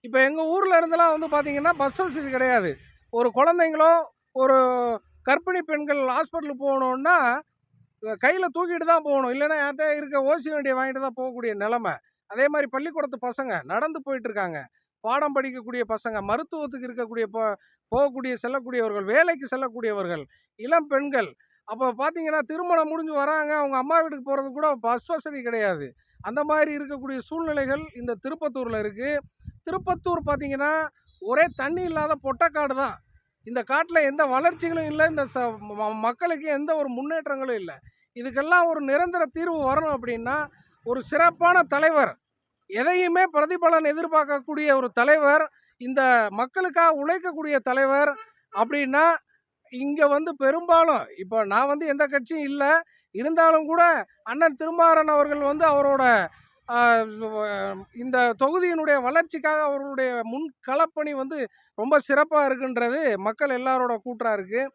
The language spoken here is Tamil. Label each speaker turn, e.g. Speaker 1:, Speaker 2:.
Speaker 1: இப்போ எங்கள் ஊரில் இருந்தெல்லாம் வந்து பார்த்தீங்கன்னா பஸ் வசதி கிடையாது. ஒரு குழந்தைங்களோ ஒரு கர்ப்பிணி பெண்கள் ஹாஸ்பிட்டலுக்கு போகணுன்னா கையில் தூக்கிட்டு தான் போகணும். இல்லைன்னா யார்கிட்ட இருக்க ஓசி வண்டியை வாங்கிட்டு தான் போகக்கூடிய நிலமை. அதே மாதிரி பள்ளிக்கூடத்து பசங்க நடந்து போயிட்டு இருக்காங்க. பாடம் படிக்கக்கூடிய பசங்க, மருத்துவத்துக்கு இருக்கக்கூடிய போகக்கூடிய செல்லக்கூடியவர்கள், வேலைக்கு செல்லக்கூடியவர்கள், இளம் பெண்கள். அப்போ பார்த்தீங்கன்னா திருமணம் முடிஞ்சு வராங்க. அவங்க அம்மா வீட்டுக்கு போகிறதுக்கு கூட பஸ் வசதி கிடையாது. அந்த மாதிரி இருக்கக்கூடிய சூழ்நிலைகள் இந்த திருப்பத்தூரில் இருக்குது. திருப்பத்தூர் பார்த்தீங்கன்னா ஒரே தண்ணி இல்லாத பொட்டக்காடு தான். இந்த காட்டில் எந்த வளர்ச்சிகளும் இல்லை. இந்த மக்களுக்கு எந்த ஒரு முன்னேற்றங்களும் இல்லை. இதுக்கெல்லாம் ஒரு நிரந்தர தீர்வு வரணும் அப்படின்னா ஒரு சிறப்பான தலைவர், எதையுமே பிரதிபலன் எதிர்பார்க்கக்கூடிய ஒரு தலைவர், இந்த மக்களுக்காக உழைக்கக்கூடிய தலைவர் அப்படின்னா இங்கே வந்து பெரும்பாலும் இப்போ நான் வந்து எந்த கட்சியும் இல்லை, இருந்தாலும் கூட அண்ணன் திருமாறன் அவர்கள் வந்து அவரோட இந்த தொகுதியினுடைய வளர்ச்சிக்காக அவர்களுடைய முன்களப்பணி வந்து ரொம்ப சிறப்பாக இருக்குன்றது மக்கள் எல்லாரோட கூற்றாக இருக்குது.